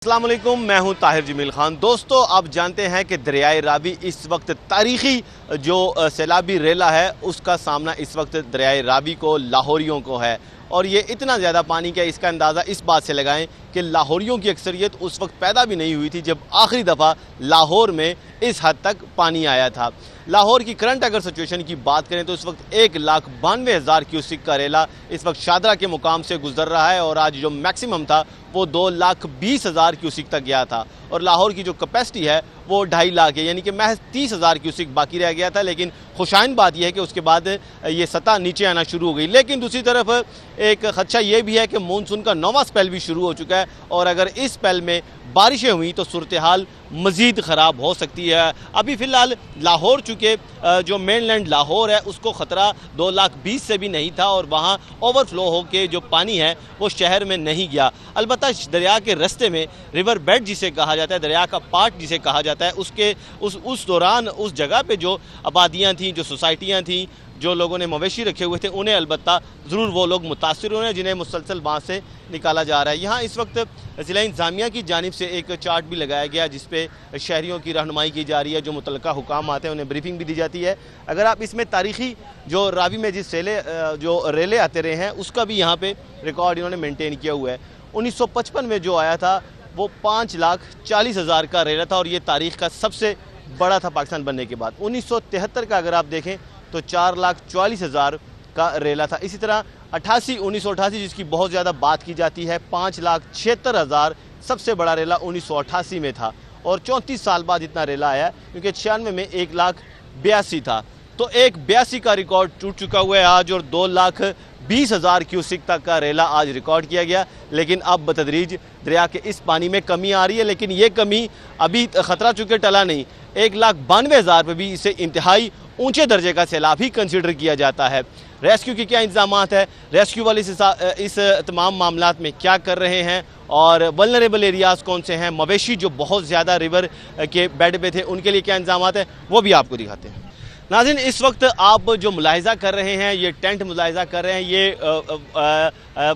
अस्सलाम वालेकुम, मैं हूं ताहिर जमील खान। दोस्तों, आप जानते हैं कि दरियाए रावी इस वक्त तारीखी जो सैलाबी रेला है उसका सामना इस वक्त दरियाए रावी को, लाहौरियों को है। और ये इतना ज़्यादा पानी का इसका अंदाज़ा इस बात से लगाएं कि लाहौरियों की अक्सरियत उस वक्त पैदा भी नहीं हुई थी जब आखिरी दफ़ा लाहौर में इस हद तक पानी आया था। लाहौर की करंट अगर सिचुएशन की बात करें तो इस वक्त 1,92,000 क्यूसिक का रेला इस वक्त शादरा के मुकाम से गुजर रहा है और आज जो मैक्सिमम था वो 2,20,000 क्यूसिक तक गया था। और लाहौर की जो कैपेसिटी है वो 2.5 लाख है, यानी कि महज 30,000 क्यूसिक बाकी रह गया था। लेकिन खुशाइन बात यह है कि उसके बाद ये सतह नीचे आना शुरू हो गई। लेकिन दूसरी तरफ एक खदशा ये भी है कि मानसून का 9वां स्पेल भी शुरू हो चुका है और अगर इस स्पेल में बारिशें हुई तो सूरत हाल मज़ीद ख़राब हो सकती है। अभी फ़िलहाल लाहौर चूँकि जो मेनलैंड लाहौर है उसको ख़तरा 2,20,000 से भी नहीं था और वहाँ ओवरफ्लो हो के जो पानी है वो शहर में नहीं गया। अलबत्ता दरिया के रस्ते में रिवर बेड जिसे कहा जाता है, दरिया का पार्ट जिसे कहा जाता है, उसके उस दौरान उस जगह पे जो आबादियाँ थीं, जो सोसाइटियाँ थीं, जो लोगों ने मवेशी रखे हुए थे, उन्हें अलबत्ता ज़रूर वो लोग मुतासिर हुए हैं जिन्हें मुसलसल वहाँ से निकाला जा रहा है। यहाँ इस वक्त ज़िला इंतज़ामिया की जानिब से एक चार्ट भी लगाया गया जिस पे शहरियों की रहनुमाई की जा रही है, जो मुतलका हुकाम आते हैं उन्हें ब्रीफिंग भी दी जाती है। अगर आप इसमें तारीखी जो रावी में जिस रेले आते रहे हैं उसका भी यहाँ पर रिकॉर्ड इन्होंने मेनटेन किया हुआ है। 1955 में जो आया था वो 5,40,000 का रेला था और ये तारीख़ का सबसे बड़ा था पाकिस्तान बनने के बाद। 1973 का अगर आप देखें तो 4,44,000 का रेला था। इसी तरह 1988 जिसकी बहुत ज़्यादा बात की जाती है, 5,76,000 सबसे बड़ा रेला 1988 में था और 34 साल बाद इतना रेला आया क्योंकि 96 में 1,82,000 था। तो 1,82 का रिकॉर्ड टूट चुका हुआ है आज और 2,20,000 क्यूसिक तक का रेला आज रिकॉर्ड किया गया। लेकिन अब बतदरीज दरिया के इस पानी में कमी आ रही है, लेकिन ये कमी अभी ख़तरा चूँकि टला नहीं। 1,92,000 पर भी इसे इंतहाई ऊंचे दर्जे का सैलाब ही कंसिडर किया जाता है। रेस्क्यू के क्या इंतजाम है, रेस्क्यू वाले इस तमाम मामलात में क्या कर रहे हैं और वल्नरेबल एरियाज़ कौन से हैं, मवेशी जो बहुत ज़्यादा रिवर के बेड पे थे उनके लिए क्या इंतजाम हैं, वो भी आपको दिखाते हैं। नाज़रीन, इस वक्त आप जो मुलाहिज़ा कर रहे हैं, ये टेंट मुलाहिज़ा कर रहे हैं, ये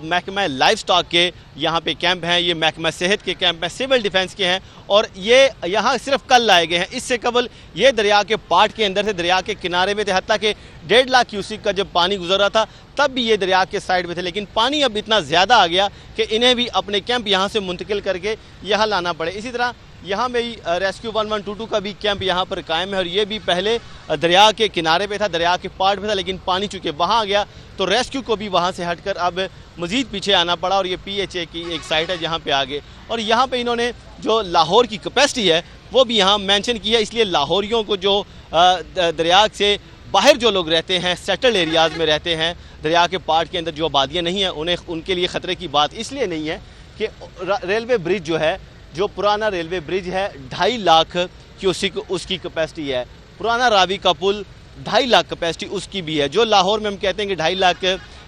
महकमा लाइफ स्टॉक के यहाँ पे कैंप हैं, ये महकमा सेहत के कैंप हैं, सिविल डिफेंस के हैं और ये यहाँ सिर्फ कल लाए गए हैं। इससे कबल ये दरिया के पार्ट के अंदर थे, दरिया के किनारे में थे, हत्ता कि 1.5 लाख क्यूसिक का जब पानी गुजर रहा था तब भी ये दरिया के साइड में थे। लेकिन पानी अब इतना ज़्यादा आ गया कि इन्हें भी अपने कैंप यहाँ से मुंतकिल करके यहाँ लाना पड़े। इसी तरह यहाँ में ही रेस्क्यू 1122 का भी कैंप यहाँ पर कायम है और ये भी पहले दरिया के किनारे पे था, दरिया के पार्ट पे था, लेकिन पानी चूँकि वहाँ आ गया तो रेस्क्यू को भी वहाँ से हटकर अब मज़ीद पीछे आना पड़ा और ये PHA की एक साइट है जहाँ पे आगे। और यहाँ पे इन्होंने जो लाहौर की कैपेसिटी है वो भी यहाँ मेंशन की है, इसलिए लाहौरियों को जो दरिया से बाहर जो लोग रहते हैं, सेटल्ड एरियाज़ में रहते हैं, दरिया के पार्ट के अंदर जो आबादियाँ नहीं हैं, उनके लिए ख़तरे की बात इसलिए नहीं है कि रेलवे ब्रिज जो है, जो पुराना रेलवे ब्रिज है, 2.5 लाख क्यूसिक उसकी कैपेसिटी है। पुराना रावी का पुल 2.5 लाख कैपेसिटी उसकी भी है। जो लाहौर में हम कहते हैं कि 2.5 लाख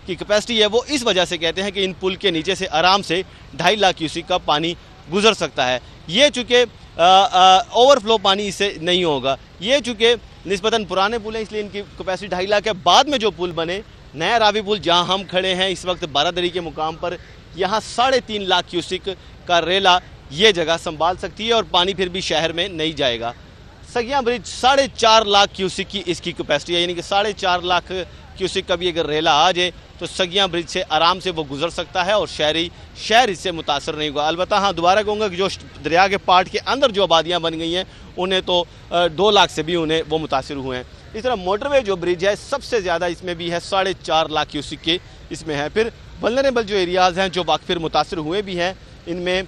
की कैपेसिटी है, वो इस वजह से कहते हैं कि इन पुल के नीचे से आराम से 2.5 लाख क्यूसिक का पानी गुजर सकता है। ये चूँकि ओवरफ्लो पानी इससे नहीं होगा, ये चूँकि निस्बतन पुराने पुल हैं इसलिए इनकी कैपेसिटी 2.5 लाख है। बाद में जो पुल बने, नया रावी पुल जहाँ हम खड़े हैं इस वक्त बारादरी के मुकाम पर, यहाँ 3.5 लाख क्यूसिक का रेला ये जगह संभाल सकती है और पानी फिर भी शहर में नहीं जाएगा। सगिया ब्रिज 4.5 लाख क्यूसिक की इसकी कैपेसिटी है, यानी कि 4.5 लाख क्यूसिक का भी अगर रेला आ जाए तो सगिया ब्रिज से आराम से वो गुजर सकता है और शहर इससे मुतासर नहीं होगा। अलबत्ता हाँ, दोबारा कहूँगा कि जो दरिया के पार्ट के अंदर जो आबादियाँ बन गई हैं उन्हें तो 2 लाख से भी उन्हें वो मुतासर हुए हैं। इस तरह मोटरवे जो ब्रिज है सबसे ज़्यादा इसमें भी है, 4.5 लाख क्यूसिक के इसमें है। फिर वल्नरेबल जो एरियाज़ हैं जो वाक़ मुतासर हुए भी हैं, इनमें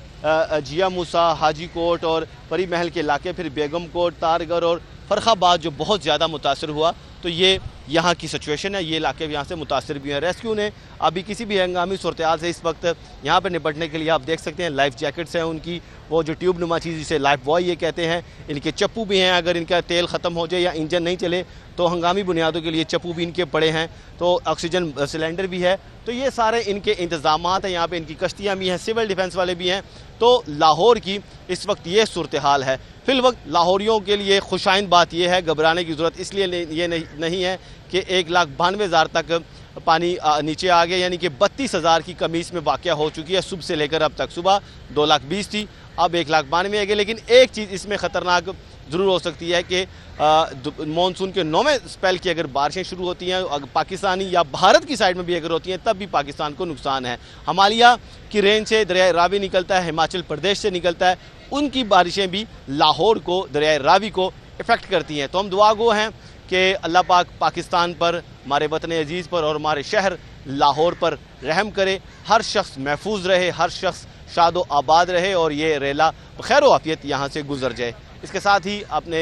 जिया मूसा, हाजी कोट और परी महल के इलाके, फिर बेगम कोट, तारगढ़ और फरखाबाद जो बहुत ज़्यादा मुतासर हुआ। तो ये यहाँ की सिचुएशन है, ये इलाके यहाँ से मुतासर भी हैं। रेस्क्यू ने अभी किसी भी हंगामी सूरत से इस वक्त यहाँ पर निपटने के लिए आप देख सकते हैं लाइफ जैकेट्स हैं उनकी, वो जो ट्यूब नुमा चीज़ जिसे लाइफ बॉय ये कहते हैं, इनके चप्पू भी हैं, अगर इनका तेल ख़त्म हो जाए या इंजन नहीं चले तो हंगामी बुनियादों के लिए चप्पू भी इनके पड़े हैं, तो ऑक्सीजन सिलेंडर भी है। तो ये सारे इनके इंतज़ामात हैं, यहाँ पे इनकी कश्तियाँ भी हैं, सिविल डिफेंस वाले भी हैं। तो लाहौर की इस वक्त ये सूरत हाल है। फिल वक्त लाहौरियों के लिए खुशाइन बात यह है, घबराने की ज़रूरत इसलिए ये नहीं है कि 1,92,000 तक पानी नीचे आ गया, यानी कि 32,000 की कमी इसमें वाक़या हो चुकी है सुबह से लेकर अब तक। सुबह 2,20,000 थी, اب 1,92,000 ہے. لیکن ایک چیز اس میں خطرناک ضرور ہو سکتی ہے کہ مانسون کے 9ویں اسپیل کی اگر بارشیں شروع ہوتی ہیں پاکستانی یا بھارت کی سائڈ میں بھی اگر ہوتی ہیں تب بھی پاکستان کو نقصان ہے. ہمالیہ کی رینج سے دریائے راوی نکلتا ہے, ہماچل پردیش سے نکلتا ہے, ان کی بارشیں بھی لاہور کو, دریائے راوی کو افیکٹ کرتی ہیں. تو ہم دعا گو ہیں کہ اللہ پاک پاکستان پر, ہمارے وطن عزیز پر اور ہمارے شہر لاہور پر رحم کرے, ہر شخص محفوظ رہے, ہر شخص شاد و آباد رہے اور یہ ریلا خیر و عافیت یہاں سے گزر جائے. اس کے ساتھ ہی اپنے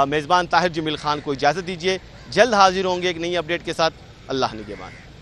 میزبان طاہر جمیل خان کو اجازت دیجیے. جلد حاضر ہوں گے ایک نئی اپڈیٹ کے ساتھ. اللہ نگہبان.